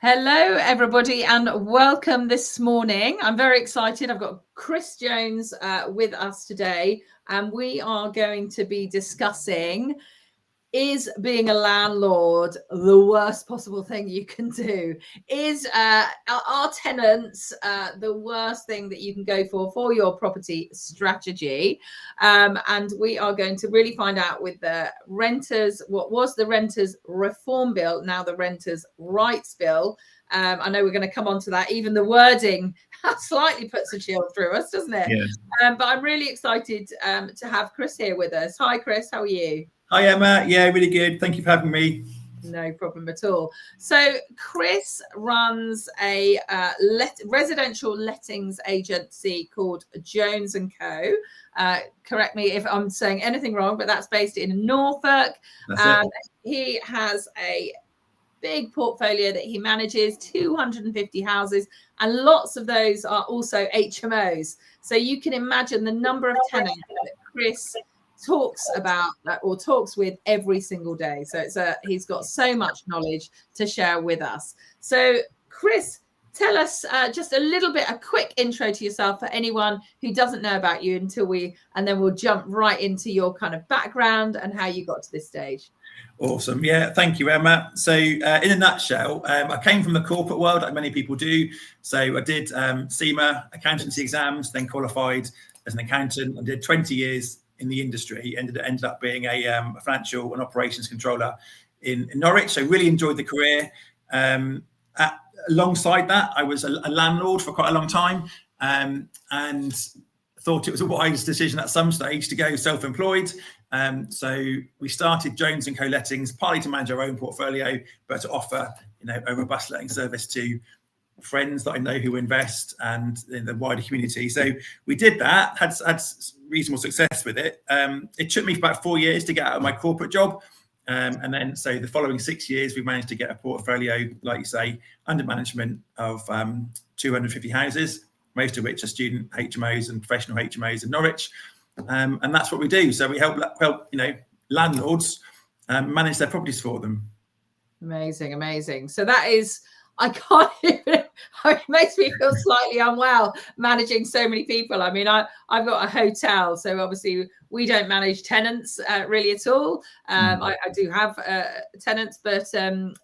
Hello, everybody, and welcome this morning. I'm very excited. I've got Chris Jones with us today, and we are going to be discussing, is being a landlord the worst possible thing you can do? Is our tenants the worst thing that you can go for your property strategy? And we are going to really find out with the renters, what was the Renters Reform Bill, now the Renters Rights Bill. I know we're going to come on to that. Even the wording slightly puts a chill through us, doesn't it? Yes. But I'm really excited to have Chris here with us. Hi, Chris. How are you? Hi, Emma. Yeah, really good. Thank you for having me. No problem at all. So Chris runs a residential lettings agency called Jones & Co. Correct me if I'm saying anything wrong, but that's based in Norfolk. That's it. He has a big portfolio that he manages, 250 houses, and lots of those are also HMOs. So you can imagine the number of tenants that Chris talks about or talks with every single day. So he's got so much knowledge to share with us. So Chris, tell us just a little bit, a quick intro to yourself for anyone who doesn't know about you and then we'll jump right into your kind of background and how you got to this stage. Awesome. Yeah, thank you, Emma. So in a nutshell, I came from the corporate world, like many people do. So I did SEMA accountancy exams, then qualified as an accountant. I did 20 years in the industry, ended up being a financial and operations controller in Norwich. So really enjoyed the career. Alongside that, I was a landlord for quite a long time, and thought it was a wise decision at some stage to go self-employed. So we started Jones & Co Lettings, partly to manage our own portfolio, but to offer a robust letting service to friends that I know who invest and in the wider community. So we did that, had reasonable success with it. It took me about 4 years to get out of my corporate job. And then so the following 6 years, we managed to get a portfolio, like you say, under management of 250 houses, most of which are student HMOs and professional HMOs in Norwich. And that's what we do. So we help landlords manage their properties for them. Amazing. So that is, I can't even, it makes me feel slightly unwell managing so many people. I mean, I've got a hotel, so obviously we don't manage tenants really at all. I do have tenants, but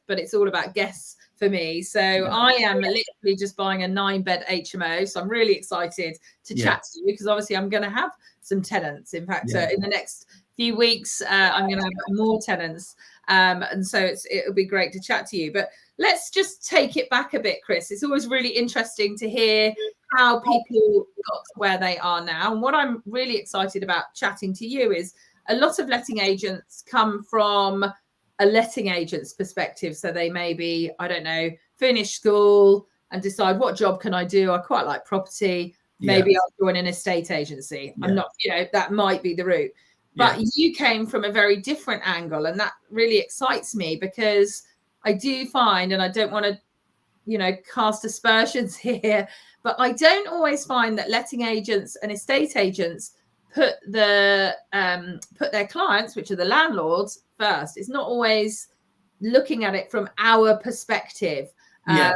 it's all about guests for me. So I am literally just buying a 9-bed HMO. So I'm really excited to chat to you because obviously I'm going to have some tenants. In fact, in the next few weeks, I'm going to have more tenants. And so it'll be great to chat to you. But let's just take it back a bit, Chris. It's always really interesting to hear how people got to where they are now. And what I'm really excited about chatting to you is a lot of letting agents come from a letting agent's perspective. So they maybe, I don't know, finish school and decide what job can I do? I quite like property. Maybe I'll join an estate agency. I'm not, that might be the route. But you came from a very different angle, and that really excites me because I do find, and I don't want to, cast aspersions here, but I don't always find that letting agents and estate agents put their clients, which are the landlords, first. It's not always looking at it from our perspective. And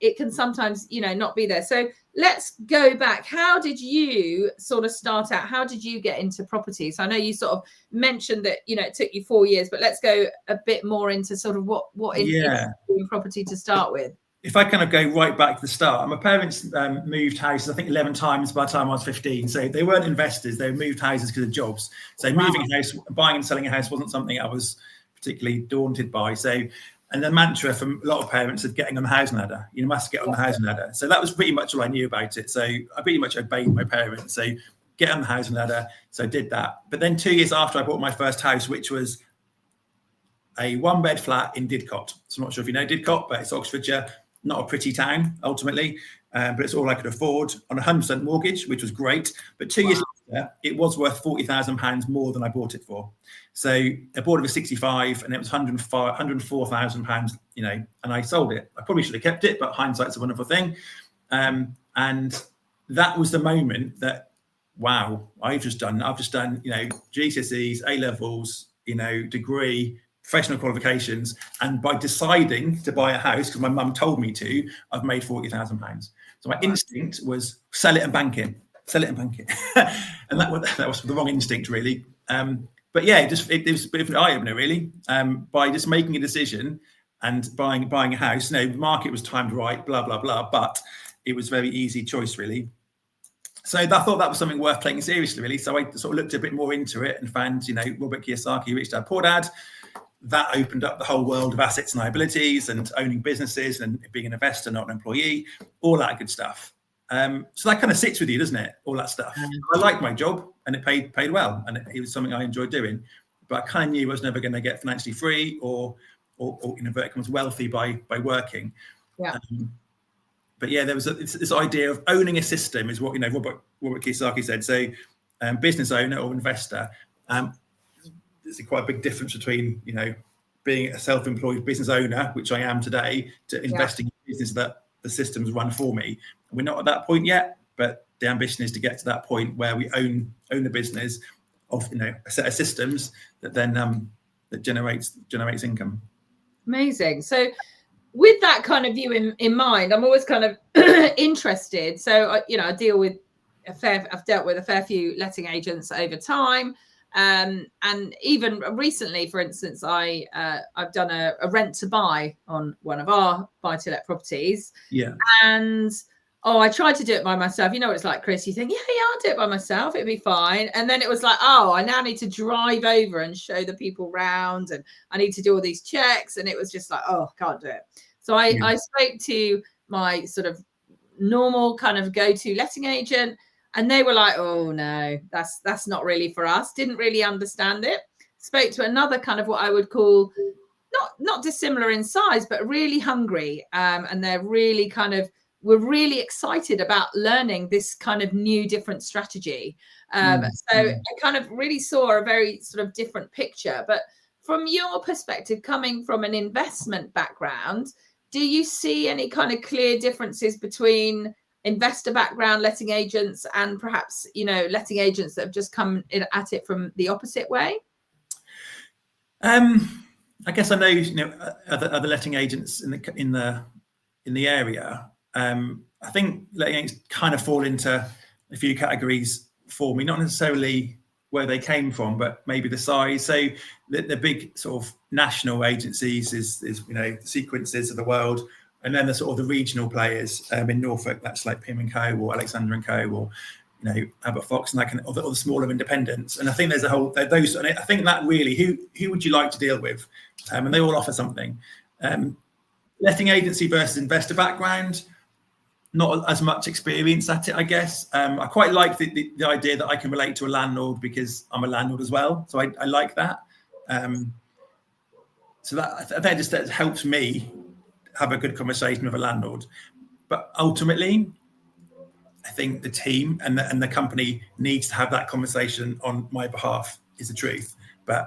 it can sometimes, not be there. So let's go back. How did you sort of start out? How did you get into property? So I know you sort of mentioned that, it took you 4 years, but let's go a bit more into sort of what interested you in property to start with. If I kind of go right back to the start, my parents moved houses, I think 11 times by the time I was 15. So they weren't investors. They moved houses because of jobs. So moving a house, buying and selling a house wasn't something I was particularly daunted by. And the mantra from a lot of parents is getting on the housing ladder. You must get on the housing ladder. So that was pretty much all I knew about it. So I pretty much obeyed my parents. So get on the housing ladder. So I did that. But then 2 years after I bought my first house, which was a 1-bed flat in Didcot. So I'm not sure if you know Didcot, but it's Oxfordshire. Not a pretty town, ultimately, but it's all I could afford on a 100% mortgage, which was great. But 2 years later, it was worth £40,000 more than I bought it for. So I bought it for 65, and it was £104,000, and I sold it. I probably should have kept it, but hindsight's a wonderful thing. And that was the moment that, wow, I've just done, GCSEs, A levels, degree, professional qualifications, and by deciding to buy a house because my mum told me to, I've made £40,000. So my instinct was sell it and bank it, and that was the wrong instinct, really. But yeah, it was a bit of an eye opener, really. By just making a decision and buying a house, the market was timed right, blah blah blah, but it was a very easy choice, really. So I thought that was something worth taking seriously, really. So I sort of looked a bit more into it and found, Robert Kiyosaki, Rich Dad Poor Dad. That opened up the whole world of assets and liabilities and owning businesses and being an investor, not an employee, all that good stuff. So that kind of sits with you, doesn't it? All that stuff. I liked my job and it paid well, and it was something I enjoyed doing. But I kind of knew I was never going to get financially free or wealthy by working. Yeah. But yeah, there was this idea of owning a system is what Robert Kiyosaki said. So, business owner or investor. There's quite a big difference between being a self-employed business owner, which I am today, to investing in business that the systems run for me. We're not at that point yet, but the ambition is to get to that point where we own the business of a set of systems that then that generates income. Amazing. So with that kind of view in mind, I'm always kind of interested. So I deal with I've dealt with a fair few letting agents over time. And even recently, for instance, I've done a rent to buy on one of our buy-to-let properties. Yeah. And I tried to do it by myself. You know what it's like, Chris. You think, yeah, I'll do it by myself. It'll be fine. And then it was like, I now need to drive over and show the people round, and I need to do all these checks. And it was just like, can't do it. So I spoke to my sort of normal kind of go-to letting agent. And they were like, oh, no, that's not really for us. Didn't really understand it. Spoke to another kind of what I would call not dissimilar in size, but really hungry. And they're really were really excited about learning this kind of new, different strategy. So I kind of really saw a very sort of different picture. But from your perspective, coming from an investment background, do you see any kind of clear differences between investor background letting agents and perhaps letting agents that have just come at it from the opposite way? I guess I know other letting agents in the area. I think letting agents kind of fall into a few categories for me, not necessarily where they came from, but maybe the size. So the big sort of national agencies is the Sequences of the world. And then the sort of the regional players in Norfolk, that's like Pim & Co. or Alexander & Co. or Abbott Fox and or the smaller independents. And I think there's a whole those. And I think that really who would you like to deal with? And they all offer something. Letting agency versus investor background, not as much experience at it, I guess. I quite like the idea that I can relate to a landlord because I'm a landlord as well. So I like that. So that helps me have a good conversation with a landlord. But ultimately, I think the team and the company needs to have that conversation on my behalf is the truth. But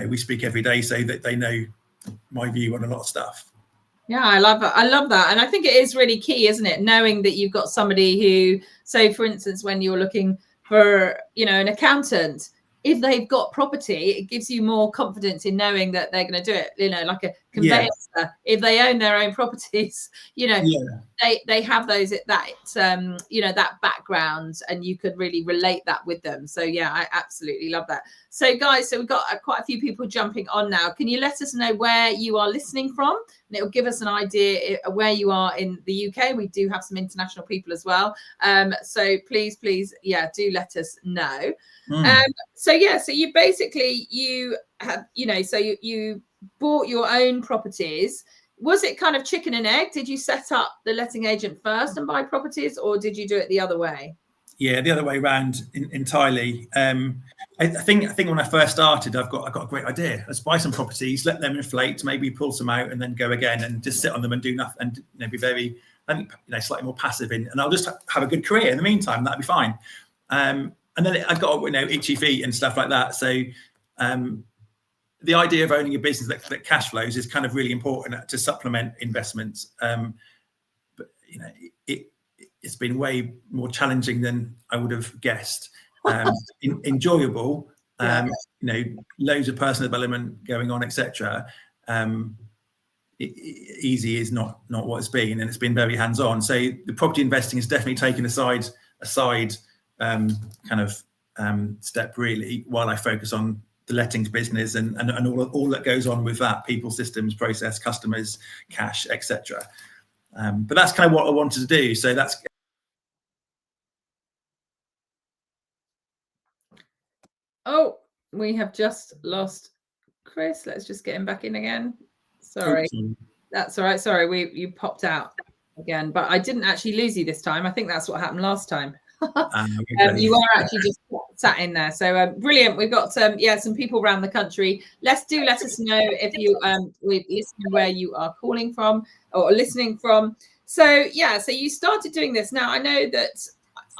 we speak every day, so that they know my view on a lot of stuff. Yeah, I love it. I love that. And I think it is really key, isn't it? Knowing that you've got somebody who, so for instance, when you're looking for, an accountant, if they've got property, it gives you more confidence in knowing that they're going to do it, like a conveyancer. Yeah. If they own their own properties, they have that background, and you could really relate that with them. So yeah, I absolutely love that. So guys, we've got quite a few people jumping on now. Can you let us know where you are listening from? And it will give us an idea where you are in the UK. We do have some international people as well. So please, do let us know. So you basically, you have, so you bought your own properties. Was it kind of chicken and egg? Did you set up the letting agent first and buy properties, or did you do it the other way? Yeah, the other way around entirely. I think when I first started, I got a great idea. Let's buy some properties, let them inflate, maybe pull some out, and then go again and just sit on them and do nothing, and be very, slightly more passive and I'll just have a good career in the meantime. That'd be fine. And then I got itchy feet and stuff like that. So the idea of owning a business that cash flows is kind of really important to supplement investments. But it's been way more challenging than I would have guessed. Enjoyable, Loads of personal development going on, etc. Easy is not what it's been, and it's been very hands-on. So the property investing has definitely taken a side step, really, while I focus on the lettings business and all that goes on with that: people, systems, process, customers, cash, etc. But that's kind of what I wanted to do. So that's. Oh, we have just lost Chris. Let's just get him back in again. Sorry. Oops. That's all right. Sorry, you popped out again, but I didn't actually lose you this time. I think that's what happened last time. You are actually just sat in there. So brilliant. We've got some people around the country. Let us know if you we're listening where you are calling from or listening from. So so you started doing this. Now I know that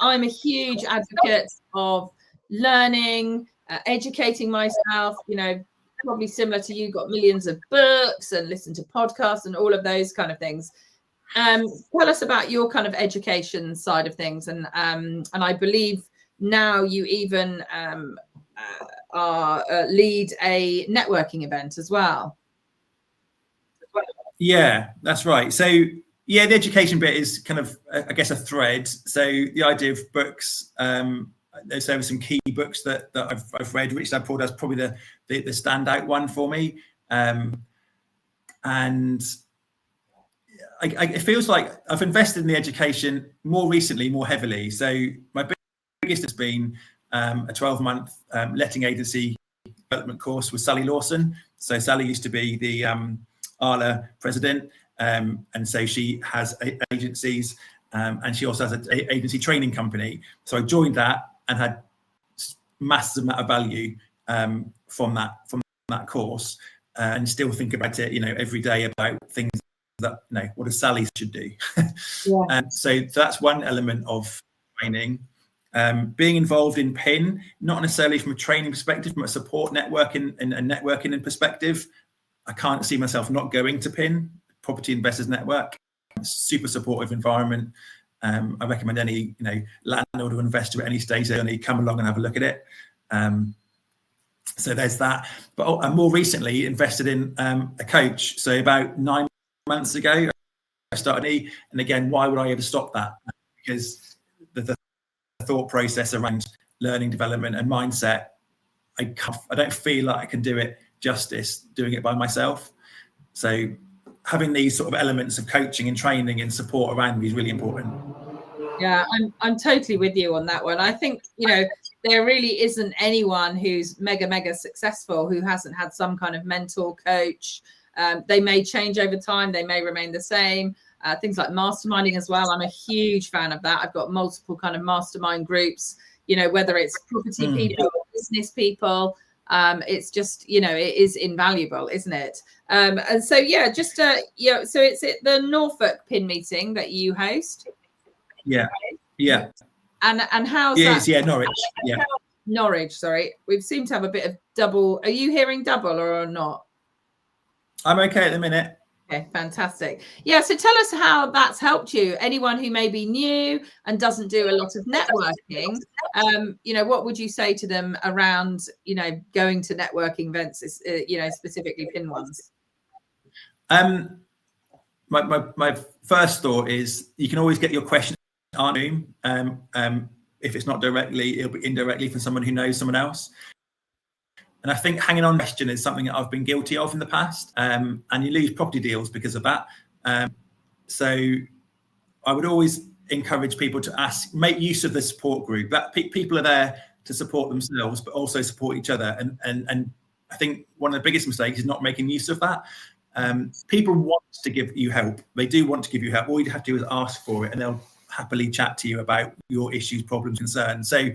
I'm a huge advocate of learning, educating myself, probably similar to you, got millions of books and listen to podcasts and all of those kind of things. Tell us about your kind of education side of things. And I believe now you even lead a networking event as well. Yeah, that's right. So the education bit is kind of, I guess, a thread. So the idea of books, there's some key books that I've read, which I pulled as probably the standout one for me. And it feels like I've invested in the education more recently, more heavily. So my biggest has been a 12-month letting agency development course with Sally Lawson. So Sally used to be the ALA president, and so she has agencies, and she also has an agency training company. So I joined that and had massive amount of value from that course, and still think about it, every day about things that, what a Sally should do. So that's one element of training. Being involved in PIN, not necessarily from a training perspective, from a support networking and networking in perspective. I can't see myself not going to PIN, Property Investors Network. Super supportive environment. I recommend any landlord or investor at any stage they come along and have a look at it. So there's that. But I more recently invested in a coach. So about 9 months ago, I started. And again, why would I ever stop that? Because the thought process around learning development and mindset, I don't feel like I can do it justice doing it by myself. So having these sort of elements of coaching and training and support around me is really important. Yeah, I'm totally with you on that one. I think, there really isn't anyone who's mega successful who hasn't had some kind of mentor, coach. They may change over time. They may remain the same. Things like masterminding as well. I'm a huge fan of that. I've got multiple kind of mastermind groups, whether it's property people or business people. It's just, it is invaluable, isn't it? And so, so it's at the Norfolk PIN meeting that you host. Yeah. And how's that? Yeah, Norwich. Yeah. Norwich, sorry. We seem to have a bit of double. Are you hearing double or not? I'm okay at the minute. Okay, fantastic. Yeah, so tell us how that's helped you. Anyone who may be new and doesn't do a lot of networking, what would you say to them around, going to networking events, specifically PIN ones? My first thought is you can always get your question on Zoom. If it's not directly, it'll be indirectly from someone who knows someone else. And I think hanging on question is something that I've been guilty of in the past, and you lose property deals because of that. So I would always encourage people to make use of the support group. That people are there to support themselves, but also support each other. And I think one of the biggest mistakes is not making use of that. People want to give you help. They do want to give you help. All you have to do is ask for it, and they'll happily chat to you about your issues, problems, concerns. So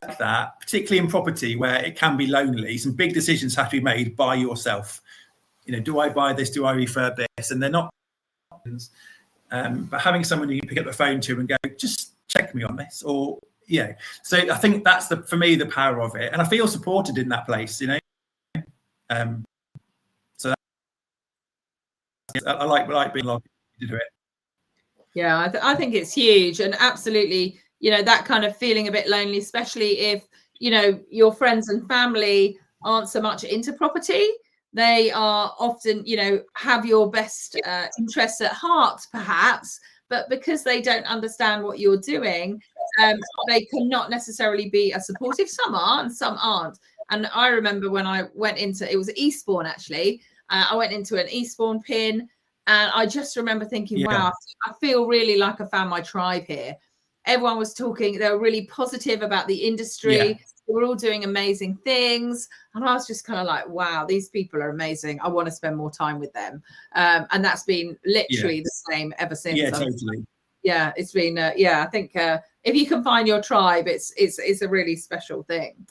like that, particularly in property where it can be lonely, some big decisions have to be made by yourself. Do I buy this? Do I refurb this? And they're not. But having someone you can pick up the phone to and go, just check me on this, or So I think that's for me the power of it, and I feel supported in that place. So I like being allowed to do it. Yeah, I think it's huge, and absolutely, you know, that kind of feeling a bit lonely, especially if, you know, your friends and family aren't so much into property. They are often, you know, have your best interests at heart, perhaps, but because they don't understand what you're doing, they cannot necessarily be as supportive. Some are and some aren't. And I remember when I went into, it was Eastbourne actually, I went into an Eastbourne pin, and I just remember thinking, wow, I feel really like I found my tribe here. Everyone was talking, they were really positive about the industry. They were all doing amazing things. And I was just kind of like, wow, these people are amazing. I want to spend more time with them. And that's been literally the same ever since. Yeah, totally. It's been, I think if you can find your tribe, it's a really special thing.